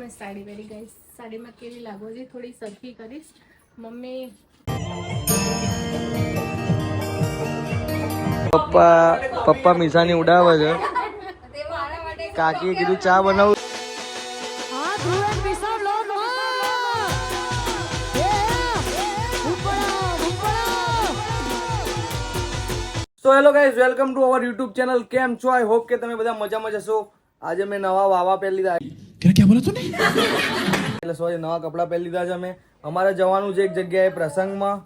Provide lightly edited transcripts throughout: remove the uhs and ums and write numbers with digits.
मैं साड़ी पहरी गई साड़ी में केवी लागो जी थोड़ी सरखी करीश मम्मी પપ્પા મીસાની ઉડાવે છે કાકીએ કીધું ચા બનાવું તો hello guys welcome to our YouTube channel કેમ છો આઈ હોપ કે તમે બધા મજામાં જશો આજે મેં નવા વાવા પહેરી લીધા क्या बोला तूने એટલે સોરી નવા કપડાં પહેરી લીધા છે અમે અમારે જવાનું છે એક જગ્યાએ પ્રસંગમાં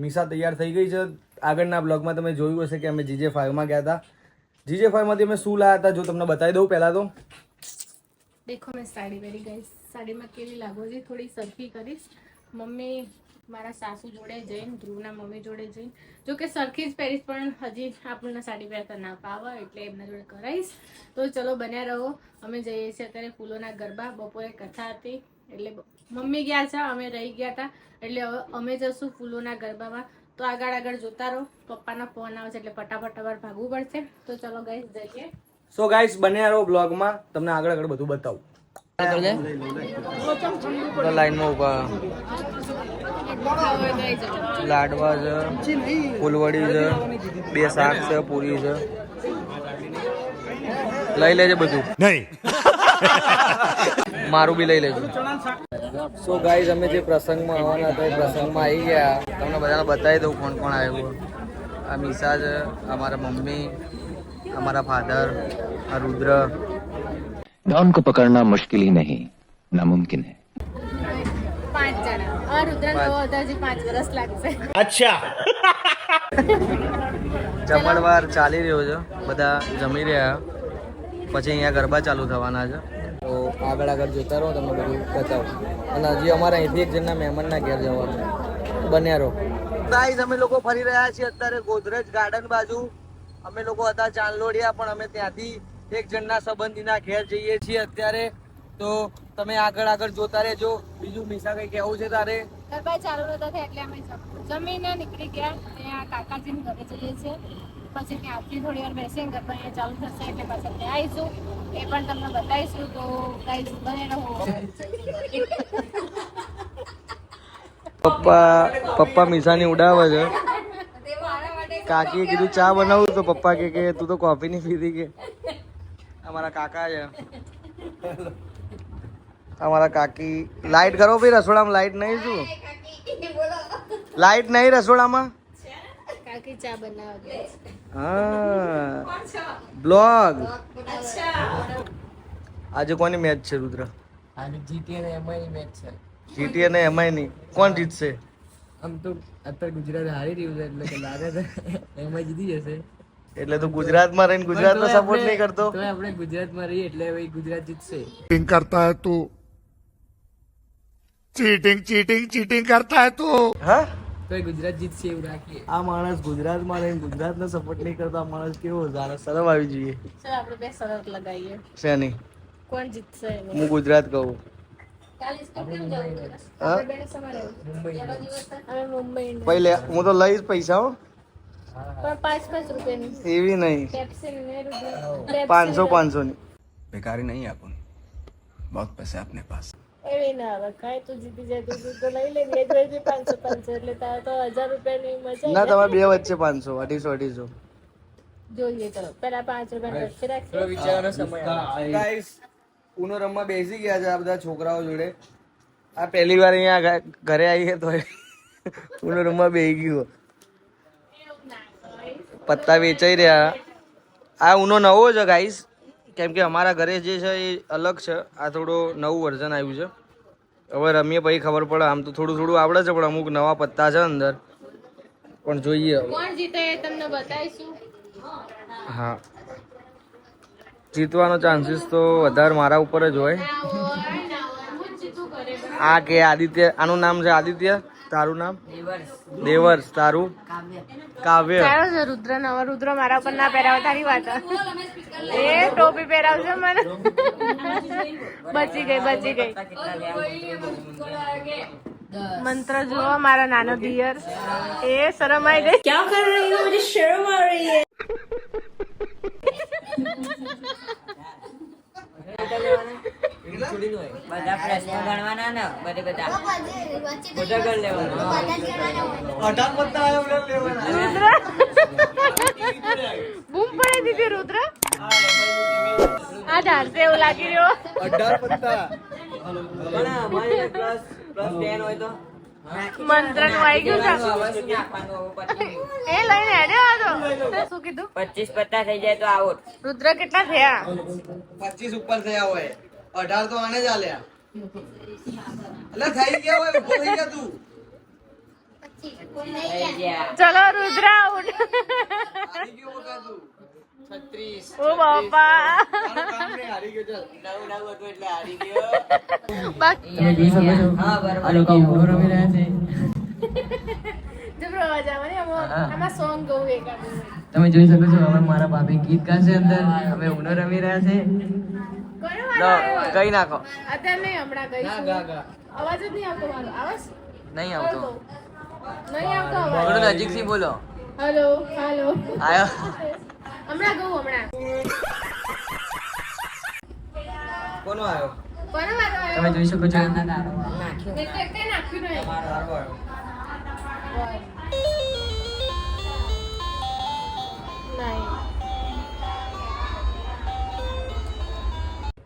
મીસા તૈયાર થઈ ગઈ છે આગળના બ્લોગમાં તમે જોયું હશે કે અમે GJ5 માં ગયા હતા GJ5 માંથી અમે શું લાયા હતા જો તમને બતાવી દઉં પહેલા તો देखो मैं साड़ी पहरी गई साड़ी में केवी लागो जी थोड़ी सरखी करीश मम्मी मारा सासू जोड़े जईन ध्रुवना मम्मी जोड़े जईन जो कि सरखी ज पहरीश पण हजी आपने साड़ी पहरता ना पावे એટલે એમના જોડે કરાઈશ તો ચલો બન્યા રહો અમે જઈએ છીએ અત્યારે ફૂલોના ગરબા બપોરે કથા હતી એટલે મમ્મી ગયા છે અમે રહી ગયા હતા એટલે હવે અમે જશું ફૂલોના ગરબામાં તો આગળ જોતા રહો પપ્પાનો ફોન આવે છે એટલે ફટાફટ અવાર ભાગવું પડશે તો ચલો ગાઈસ જઈએ સો ગાઈસ બન્યા રહો બ્લોગમાં તમને આગળ બધું બતાવું લાઈનમાં ઉભા લાડવા છે ફૂલવડી છે બે શાક છે પૂરી છે લઈ લેજે બધું નહીં મારું બી લઈ લેજો સો ગાઈઝ અમે જે પ્રસંગમાં આવવાના હતા એ પ્રસંગમાં આવી ગયા તમને બધાને બતાવી દઉં કોણ કોણ આવ્યું આ મીસા છે અમારા મમ્મી हमारा फादर और रुद्र डॉन को पकड़ना मुश्किल ही नहीं नामुमकिन है 5 जણા और रुद्र નો હજી 5 વર્ષ લાગશે અચ્છા જમણવાર ચાલી રહ્યો છે બધા જમી રહ્યા પછી અહીંયા ગરબા ચાલુ થવાના છે તો આગળ જોતા રહો તમને બધું બતાવો અને હજી અમારા અહીંથી એક જણના મહેમાનના ઘેર જવાનું બન્યા રહો ગાઈઝ અમે લોકો ફરી રહ્યા છીએ અત્યારે ગોદરેજ ગાર્ડન બાજુ અમે લોકો હતા ચાંદલોડિયા પણ અમે ત્યાંથી એક જણના સંબંધીના ઘેર જઈએ છીએ અત્યારે તો તમે આગળ જોતા રહેજો બીજું મીસા કઈ કહેવું છે તારે ગરબા ચાલુ નતા થયા એટલે અમે જમીને નીકળી ગયા ત્યાં કાકાજીના ઘરે જઈએ છીએ પછી ત્યાંથી થોડી વાર બેસીને ગરબા અહીંયા ચાલુ થશે એટલે પાછા ત્યાં આવીશું એ પણ તમને બતાવીશું તો ગાઈઝ બને રહો પપ્પા મીસાની ઉડાવે છે કાકીએ કીધું ચા બનાવું તો પપ્પા કે તું તો કોફી નહીં પીધી કે અમારા કાકા છે અમારા કાકી લાઈટ કરો ભાઈ રસોડામાં લાઈટ નહીં શું લાઈટ નહીં રસોડામાં કાકી ચા બનાવે હા બ્લોગ આજે કોની મેચ છે રુદ્ર આજે જીટી અને એમઆઈ ની મેચ છે જીટી અને એમઆઈ ની કોણ જીતશે આમ તો અત્યારે ગુજરાત હારી રહ્યું છે એટલે કે લાગે છે એમઆઈ જીતી જશે એટલે તું ગુજરાતમાં રહીને ગુજરાતનો સપોર્ટ નહીં કરતો તો આપણે ગુજરાતમાં રહીએ એટલે ભાઈ ગુજરાત જીતશે चीटिंग करता है तू चीटिंग करता है तू હા તો ગુજરાત જીતશે એવું રાખીએ આ માણસ ગુજરાતમાં રહીને ગુજરાતનો સપોર્ટ નહીં કરતો આ માણસ કેવો જાણે શરમ આવી જોઈએ ચાલ આપણે બે શરત લગાવીએ શેની કોણ જીતશે હું ગુજરાત કહું હા મુંબઈ પહેલે હું તો લઈશ પૈસા હો પણ 5 રૂપિયાની એવી નહીં પેપ્સી ને 500 ની बेकारी नहीं है अपन बहुत पैसे अपने पास એવી ના આવે કાંઈ તું જીતી જાય તો લઈ લે બે જોઈ 500 એટલે તારે તો 1000 રૂપિયાની મજા ના તમારે બે વચ્ચે 500 250 જોઈએ ચલો પેલા 5 રૂપિયા વચ્ચે રાખીએ વિચારવાનો સમય ગાઈસ ઉનો રમવા બેસી ગયા છે આ બધા છોકરાઓ જોડે આ પહેલી વાર અહીંયા ઘરે આવી તો ઉનો રમવા બેસી ગયો પત્તા વેચાઈ રહ્યા આ ઉનો નવો છે ગાઈસ કેમ કે અમારા ઘરે જે છે એ અલગ છે આ થોડો નવું વર્ઝન આવ્યું છે હવે રમીએ પછી ખબર પડે આમ તો થોડું આવડે છે પણ અમુક નવા પત્તા છે અંદર પણ જોઈએ કોણ જીતે એ તમને બતાવીશું હા જીતવાનો ચાન્સીસ તો વધારે મારા ઉપર જ હોય આ કે આદિત્ય આનું નામ છે આદિત્ય તારું નામ દેવર્ષ તારું કાવ્ય ચાલો છે રુદ્ર નવા રુદ્ર મારા ઉપર ના પહેરાવ તારી વાત એ ટોપી પહેરાવશે મને બચી ગઈ मंत्र जो हमारा नाना दियर ए शर्म आई गई क्या कर रही हो मुझे शर्म आ रही है બધા પ્રશ્નો ગણવાના ને બધા ગણ લેવાના. 18 પત્તા આવ્યો એટલે લેવાના. રુદ્ર બૂમ પડી દીધી રુદ્ર આ ધારસે એવું લાગી રહ્યો 18 પત્તા. પણ અમારે પ્લસ 10 હોય તો મંત્ર નું આવી ગયું છે એ લઈને હેડ્યો હતો શું કીધું 25 પત્તા થઈ જાય તો આઉટ. રુદ્ર કેટલા થયા 25 ઉપર થયા હોય 18 તો આને જ આલ્યા. એટલે થઈ ગયા હોય ઉભો થઈ ગયા તું. થઈ ગયા. ચલો રુદ્ર આઉટ હારી ગયો બકા તું. 36. ઓ બાપા તારું કામ નહીં, હારી ગયો ચાલ. નવું હતું એટલે હારી ગયો. બાકી તમે જોઈ શકો છો આ લોકો ઊંઘો રમી રહ્યા છે. જબરો અવાજ આવે ને આમાં સોંગ ગયું એકાદું તમે જોઈ શકો છો હવે મારા ભાભી ગીત ગાશે અંદર. અમે ઊંઘો રમી રહ્યા છે. કોનો વારો આવ્યો? કઈ નાખો. અત્યારે નહીં હમણાં ગઈશું અવાજ જ નહીં આવતો મારો આવાજ નહીં નહીં આવતો અવાજ થોડું નજીકથી બોલો. હેલો હેલો આયો. હમણાં ગયું હમણાં કોનો આવ્યો? કોનો વારો આવ્યો તમે જોઈ શકો છો મેં તો એકને નાખ્યું નહીં તારો આવ્યો. નહીં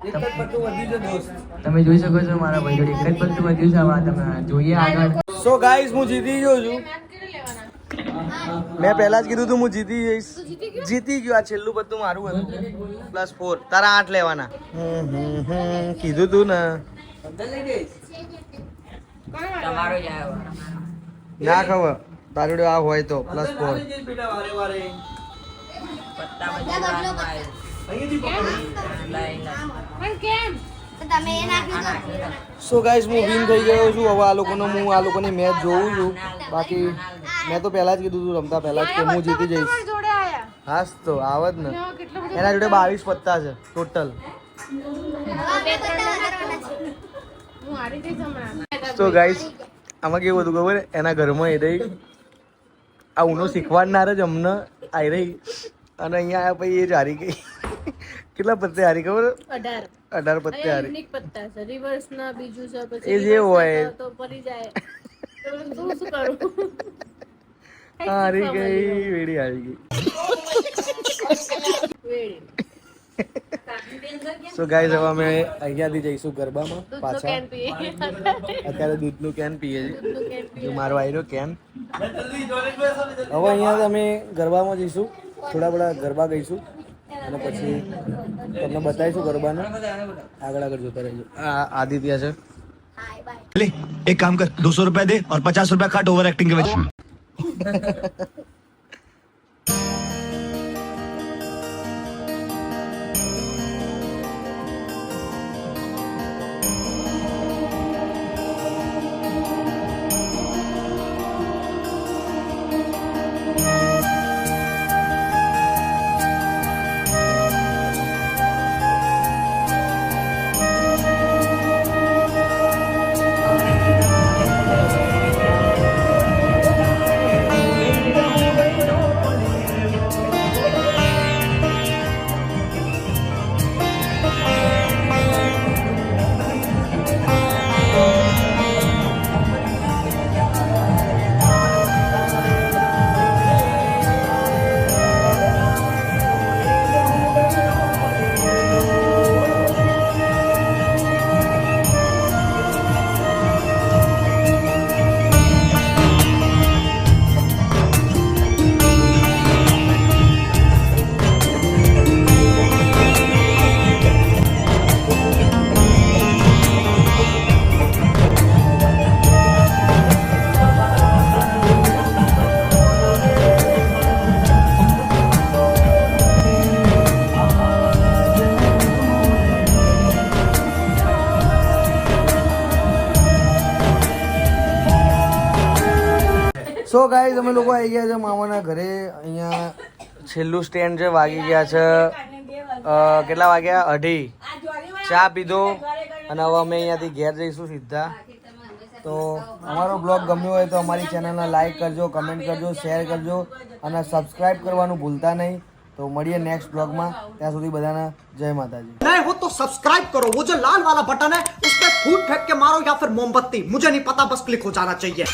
એક જ પત્તું વધી છે દોસ્ત. તમે જોઈ શકો છો મારા ભાઈ જોડે એક જ પત્તું વધ્યું છે. હવે તમે જોઈએ આગળ. સો ગાઈસ હું જીતી ગયો છું. મેચ કરી લેવાના મેં પહેલા જ કીધું તું હું જીતી જઈશ. તું જીતી ગયો જીતી ગયો. આ છેલ્લું પત્તું મારું હતું +4. તારા 8 લેવાના. કીધું તું ને. કોનો વારો તમારો જ આવ્યો. ના ખબર તારું જોડે આ હોય તો +4. પત્તા પછી લાઈનમાં આવ્યું. પણ કેમ સો ગાઈસ હું વિન થઈ ગયો છું. હવે હું આ લોકોની મેચ જોઉં છું. બાકી મેં તો પહેલા જ કીધું તું રમતા પહેલા જ કે હું જીતી જઈશ. તમારી જોડે આયા હાસ તો આવત ને. જો કેટલો બધો એના જોડે 22 પત્તા છે ટોટલ. હું હારી જઈશ હમણાં સો ગાઈસ આમાં કેવું હતું ખબર એના ઘરમાં એ રહી આ ઉનો શીખવાડનાર જ અમને આવી રહી અને અહીંયા આવ્યા પછી એ જ હારી ગઈ. કેટલા પત્તે હારી ખબર? 18 18 પત્તે હારી. યુનિક પત્તા છે રિવર્સ ના બીજું છે પછી એ જે reverse હોય. ના તો પડી જાય તો હું શું કરું હારી ગઈ વેડી હારી ગઈ. વેડી સો ગાઈસ હવે અમે અહીંયાથી જઈશું ગરબામાં દૂધનો પાછા. કેન પીએ અત્યારે દૂધનું કેન પીએ છે. દૂધનું કેન જો પીએ મારો આયરો કેન. હવે અહીંયા અમે ગરબામાં જઈશું. થોડા બધા ગરબા ગઈશું અને પછી તમને બતાવીશું ગરબાને. આગળ જોતા રહેજો. આ આદિત્ય છે. ले एक काम कर 200 रुपए दे और 50 रुपए काट ओवर एक्टिंग के वजह. સો ગાઈઝ અમે લોકો આવી ગયા છે મામાના ઘરે. અહીંયા છેલ્લું સ્ટેન્ડ છે. વાગી ગયા છે કેટલા વાગ્યા? 2:30. ચા પીધો અને હવે અમે અહીંયાથી ઘેર જઈશું સીધા. તો અમારો બ્લોગ ગમ્યો હોય તો અમારી ચેનલને લાઈક કરજો, કમેન્ટ કરજો, શેર કરજો અને સબસ્ક્રાઈબ કરવાનું ભૂલતા નહીં. તો મળીએ નેક્સ્ટ બ્લોગમાં. ત્યાં સુધી બધાને જય માતાજી. नए हो तो सब्सक्राइब करो, वो जो लाल वाला बटन है उस पर फूट फेंक के मारो या फिर मोमबत्ती, मुझे नहीं पता, बस क्लिक हो जाना चाहिए.